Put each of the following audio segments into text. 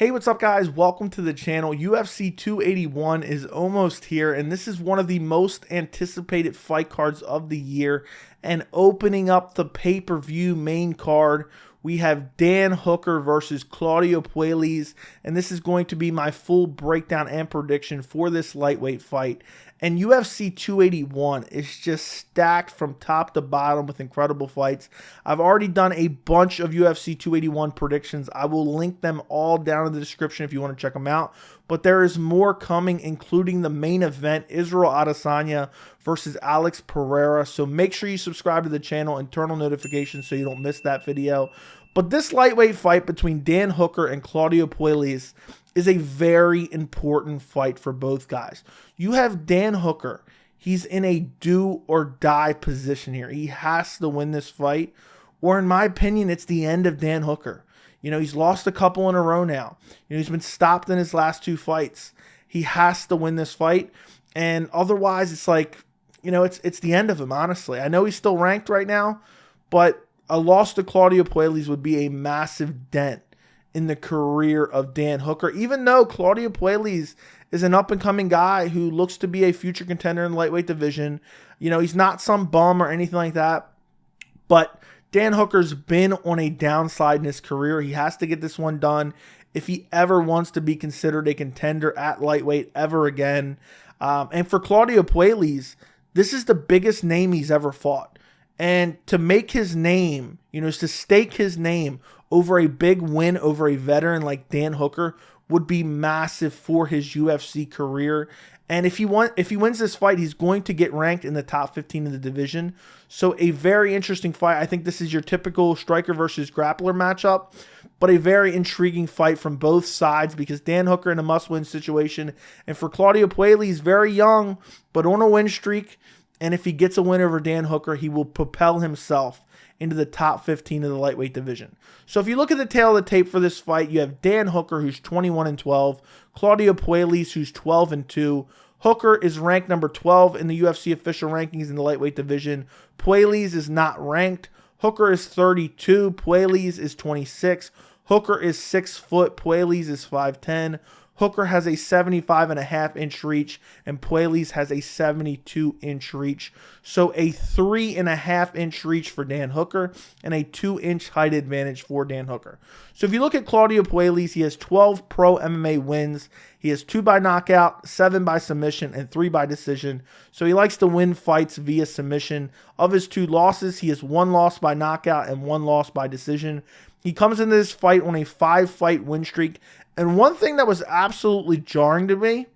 Hey, what's up guys? Welcome to the channel. UFC 281 is almost here, and this is one of the most anticipated fight cards of the year. And opening up the pay-per-view main card, we have Dan Hooker versus Claudio Puelles, and this is going to be my full breakdown and prediction for this lightweight fight. And UFC 281 is just stacked from top to bottom with incredible fights. I've already done a bunch of UFC 281 predictions. I will link them all down in the description if you want to check them out. But there is more coming, including the main event, Israel Adesanya versus Alex Pereira. So make sure you subscribe to the channel and turn on notifications so you don't miss that video. But this lightweight fight between Dan Hooker and Claudio Puelles is a very important fight for both guys. You have Dan Hooker. He's in a do or die position here. He has to win this fight, or in my opinion, it's the end of Dan Hooker. You know, he's lost a couple in a row now. You know, he's been stopped in his last two fights. He has to win this fight, and otherwise it's like, you know, it's the end of him, honestly. I know he's still ranked right now, but a loss to Claudio Puelles would be a massive dent in the career of Dan Hooker, even though Claudio Puelles is an up-and-coming guy who looks to be a future contender in the lightweight division. You know, he's not some bum or anything like that, but Dan Hooker's been on a downslide in his career. He has to get this one done if he ever wants to be considered a contender at lightweight ever again. And for Claudio Puelles, this is the biggest name he's ever fought. And to make his name, you know, to stake his name over a big win over a veteran like Dan Hooker would be massive for his UFC career. And if he wins this fight, he's going to get ranked in the top 15 in the division. So a very interesting fight. I think this is your typical striker versus grappler matchup, but a very intriguing fight from both sides because Dan Hooker in a must-win situation. And for Claudio Puelles, very young, but on a win streak. And if he gets a win over Dan Hooker, he will propel himself into the top 15 of the lightweight division. So if you look at the tail of the tape for this fight, you have Dan Hooker, who's 21-12, Claudio Puelles, who's 12-2. Hooker is ranked number 12 in the UFC official rankings in the lightweight division. Puelles is not ranked. Hooker is 32. Puelles is 26. Hooker is 6 foot. Puelles is 5'10". Hooker has a 75.5-inch reach, and Puelles has a 72-inch reach. So a 3.5-inch reach for Dan Hooker and a 2-inch height advantage for Dan Hooker. So if you look at Claudio Puelles, he has 12 pro MMA wins. He has 2 by knockout, 7 by submission, and 3 by decision. So he likes to win fights via submission. Of his 2 losses, he has 1 loss by knockout and 1 loss by decision. He comes into this fight on a 5-fight win streak. And one thing that was absolutely jarring to me,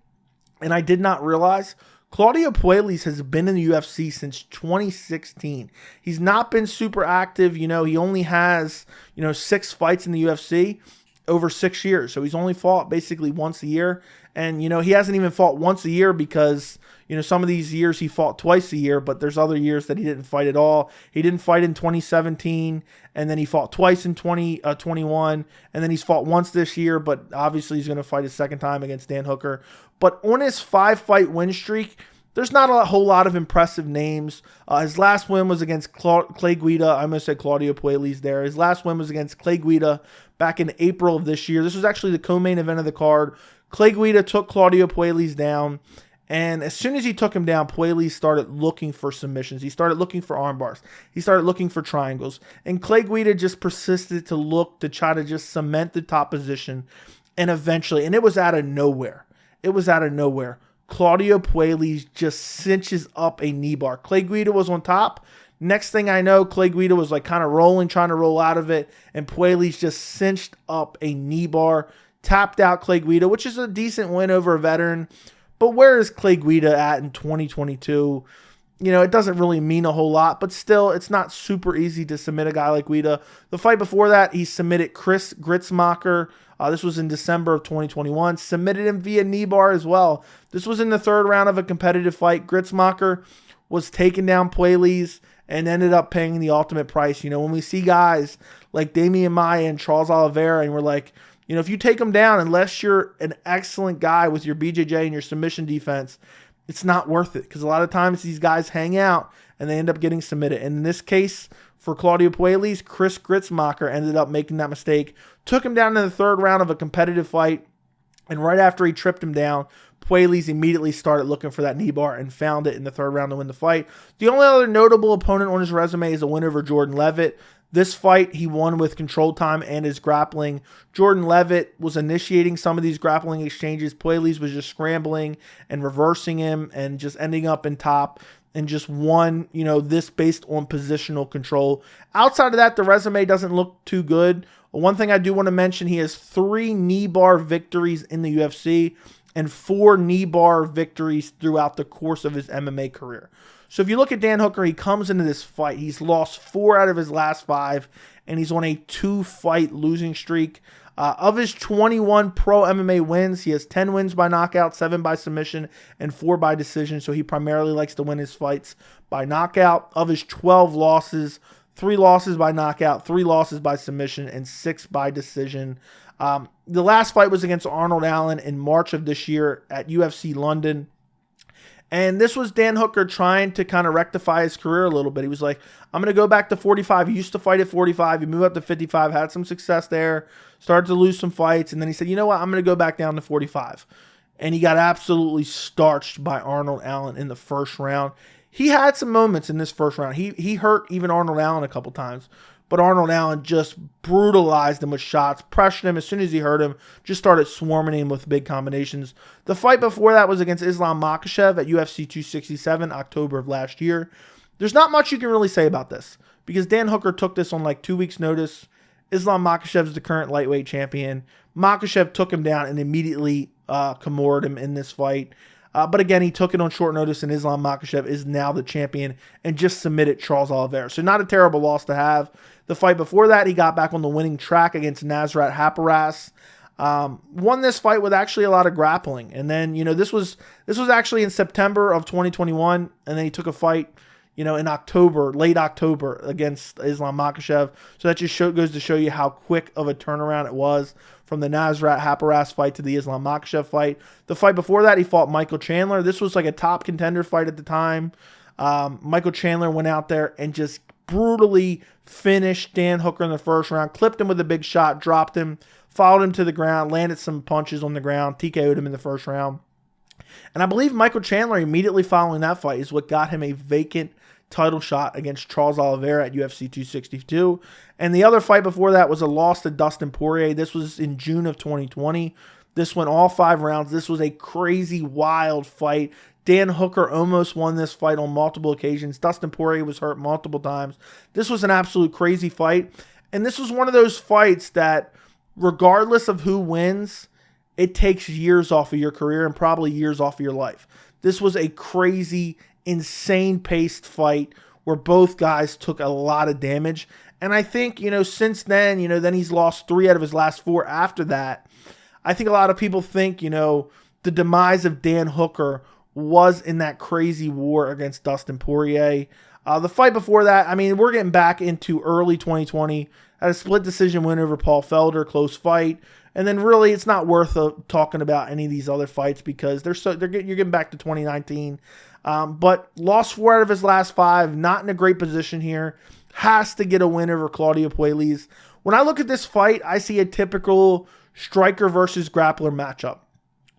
and I did not realize, Claudio Puelles has been in the UFC since 2016. He's not been super active. You know, he only has, 6 fights in the UFC over 6 years. So he's only fought basically once a year. And, he hasn't even fought once a year because, some of these years he fought twice a year, but there's other years that he didn't fight at all. He didn't fight in 2017, and then he fought twice in 2021, and then he's fought once this year, but obviously he's going to fight a second time against Dan Hooker. But on his 5-fight win streak, there's not a whole lot of impressive names. His last win was against Clay Guida. I almost said Claudio Puelles there. His last win was against Clay Guida back in April of this year. This was actually the co-main event of the card. Clay Guida took Claudio Puelles down, and as soon as he took him down, Puelles started looking for submissions. He started looking for arm bars. He started looking for triangles. And Clay Guida just persisted to look to try to just cement the top position. And eventually, and it was out of nowhere. Claudio Puelles just cinches up a knee bar. Clay Guida was on top. Next thing I know, Clay Guida was like kind of rolling, trying to roll out of it. And Puelles just cinched up a knee bar, tapped out Clay Guida, which is a decent win over a veteran. But where is Clay Guida at in 2022? It doesn't really mean a whole lot, but still, it's not super easy to submit a guy like Guida. The fight before that, he submitted Chris Gritzmacher. This was in December of 2021. Submitted him via knee bar as well. This was in the 3rd round of a competitive fight. Gritzmacher was taking down Puelles and ended up paying the ultimate price. When we see guys like Damian Maia and Charles Oliveira, and we're like, if you take them down, unless you're an excellent guy with your BJJ and your submission defense, it's not worth it, because a lot of times these guys hang out and they end up getting submitted. And in this case, for Claudio Puelles, Chris Gritzmacher ended up making that mistake, took him down in the third round of a competitive fight, and right after he tripped him down, Puelles immediately started looking for that knee bar and found it in the third round to win the fight. The only other notable opponent on his resume is a win over Jordan Levitt. This fight, he won with control time and his grappling. Jordan Levitt was initiating some of these grappling exchanges. Puelles was just scrambling and reversing him and just ending up in top, and just won, this based on positional control. Outside of that, the resume doesn't look too good. One thing I do want to mention, he has 3 knee bar victories in the UFC and 4 knee bar victories throughout the course of his MMA career. So if you look at Dan Hooker, he comes into this fight, he's lost 4 out of his last 5, and he's on a 2-fight losing streak. Of his 21 pro MMA wins, he has 10 wins by knockout, 7 by submission, and 4 by decision. So he primarily likes to win his fights by knockout. Of his 12 losses, 3 losses by knockout, 3 losses by submission, and 6 by decision. The last fight was against Arnold Allen in March of this year at UFC London. And this was Dan Hooker trying to kind of rectify his career a little bit. He was like, I'm going to go back to 45. He used to fight at 45. He moved up to 55, had some success there, started to lose some fights. And then he said, you know what, I'm going to go back down to 45. And he got absolutely starched by Arnold Allen in the first round. He had some moments in this first round. He hurt even Arnold Allen a couple times. But Arnold Allen just brutalized him with shots, pressured him as soon as he hurt him, just started swarming him with big combinations. The fight before that was against Islam Makhachev at UFC 267, October of last year. There's not much you can really say about this, because Dan Hooker took this on like 2 weeks' notice. Islam Makhachev is the current lightweight champion. Makhachev took him down and immediately Kimured him in this fight. But again, he took it on short notice, and Islam Makhachev is now the champion and just submitted Charles Oliveira. So not a terrible loss to have. The fight before that, he got back on the winning track against Nasrat Haqparast. Won this fight with actually a lot of grappling. And then, this was actually in September of 2021, and then he took a fight, in October, late October, against Islam Makhachev. So that just goes to show you how quick of a turnaround it was from the Nasrat Haqparast fight to the Islam Makhachev fight. The fight before that, he fought Michael Chandler. This was like a top contender fight at the time. Michael Chandler went out there and just brutally finished Dan Hooker in the first round, clipped him with a big shot, dropped him, followed him to the ground, landed some punches on the ground, TKO'd him in the first round. And I believe Michael Chandler, immediately following that fight, is what got him a vacant title shot against Charles Oliveira at UFC 262. And the other fight before that was a loss to Dustin Poirier. This was in June of 2020. This went all 5 rounds. This was a crazy, wild fight. Dan Hooker almost won this fight on multiple occasions. Dustin Poirier was hurt multiple times. This was an absolute crazy fight. And this was one of those fights that, regardless of who wins, it takes years off of your career and probably years off of your life. This was a crazy, insane-paced fight where both guys took a lot of damage. And I think, since then, then he's lost 3 out of his last 4 after that. I think a lot of people think, the demise of Dan Hooker was in that crazy war against Dustin Poirier. The fight before that, we're getting back into early 2020. Had a split decision win over Paul Felder, close fight. And then really, it's not worth talking about any of these other fights because you're getting back to 2019. But lost 4 out of his last 5. Not in a great position here. Has to get a win over Claudio Puelles. When I look at this fight, I see a typical striker versus grappler matchup.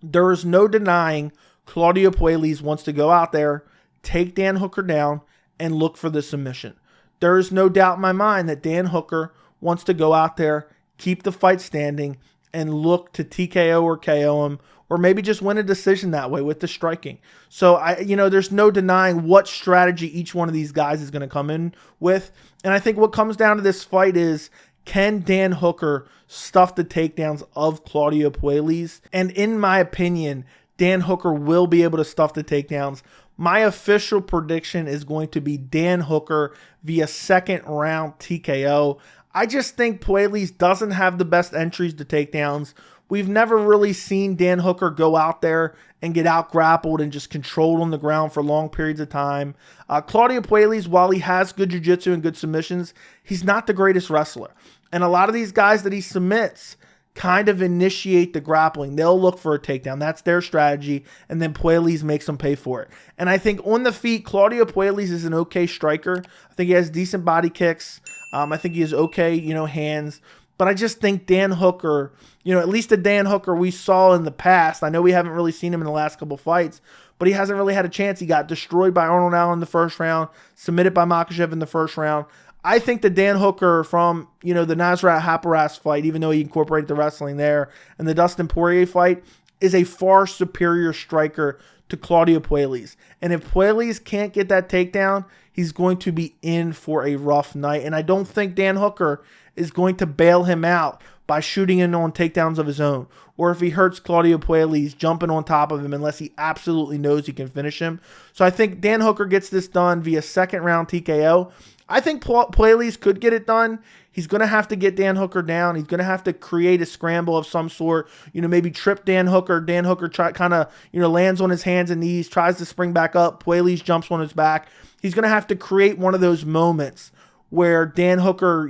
There is no denying Claudio Puelles wants to go out there, take Dan Hooker down, and look for the submission. There is no doubt in my mind that Dan Hooker wants to go out there, keep the fight standing, and look to TKO or KO him, or maybe just win a decision that way with the striking. So, there's no denying what strategy each one of these guys is going to come in with. And I think what comes down to this fight is, can Dan Hooker stuff the takedowns of Claudio Puelles? And in my opinion, Dan Hooker will be able to stuff the takedowns. My official prediction is going to be Dan Hooker via second round TKO. I just think Puelles doesn't have the best entries to takedowns. We've never really seen Dan Hooker go out there and get out grappled and just controlled on the ground for long periods of time. Claudio Puelles, while he has good jiu-jitsu and good submissions, he's not the greatest wrestler. And a lot of these guys that he submits kind of initiate the grappling. They'll look for a takedown. That's their strategy, and then Puelles makes them pay for it. And I think on the feet, Claudio Puelles is an okay striker. I think he has decent body kicks. I think he has okay, hands. But I just think Dan Hooker, at least the Dan Hooker we saw in the past, I know we haven't really seen him in the last couple fights, but he hasn't really had a chance. He got destroyed by Arnold Allen in the first round, submitted by Makhachev in the first round. I think the Dan Hooker from, the Nasrat Haqparast fight, even though he incorporated the wrestling there, and the Dustin Poirier fight, is a far superior striker to Claudio Puelles. And if Puelles can't get that takedown, he's going to be in for a rough night. And I don't think Dan Hooker is going to bail him out by shooting in on takedowns of his own, or if he hurts Claudio Puelles, jumping on top of him unless he absolutely knows he can finish him. So I think Dan Hooker gets this done via second round TKO. I think Puelles could get it done. He's going to have to get Dan Hooker down. He's going to have to create a scramble of some sort, maybe trip Dan Hooker. Dan Hooker lands on his hands and knees, tries to spring back up. Puelles jumps on his back. He's going to have to create one of those moments where Dan Hooker,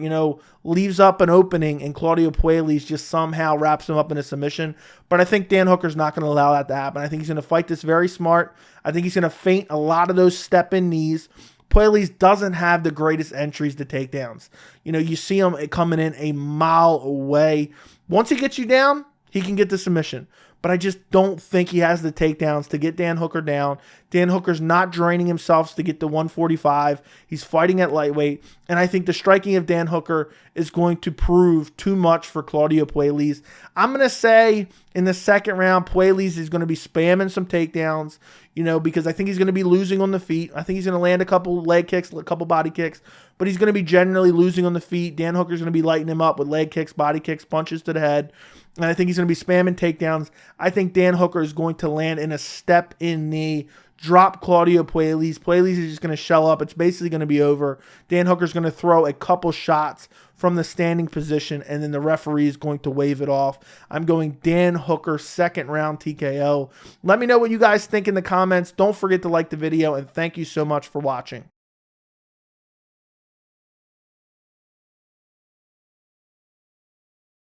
leaves up an opening and Claudio Puelles just somehow wraps him up in a submission. But I think Dan Hooker's not going to allow that to happen. I think he's going to fight this very smart. I think he's going to feint a lot of those step-in knees. Puelles doesn't have the greatest entries to takedowns. You see him coming in a mile away. Once he gets you down, he can get the submission. But I just don't think he has the takedowns to get Dan Hooker down. Dan Hooker's not draining himself to get to 145. He's fighting at lightweight. And I think the striking of Dan Hooker is going to prove too much for Claudio Puelles. I'm going to say in the second round, Puelles is going to be spamming some takedowns, because I think he's going to be losing on the feet. I think he's going to land a couple leg kicks, a couple body kicks, but he's going to be generally losing on the feet. Dan Hooker's going to be lighting him up with leg kicks, body kicks, punches to the head. And I think he's going to be spamming takedowns. I think Dan Hooker is going to land in a step-in knee, drop Claudio Puelles. Puelles is just going to shell up. It's basically going to be over. Dan Hooker's going to throw a couple shots from the standing position, and then the referee is going to wave it off. I'm going Dan Hooker, second round TKO. Let me know what you guys think in the comments. Don't forget to like the video, and thank you so much for watching.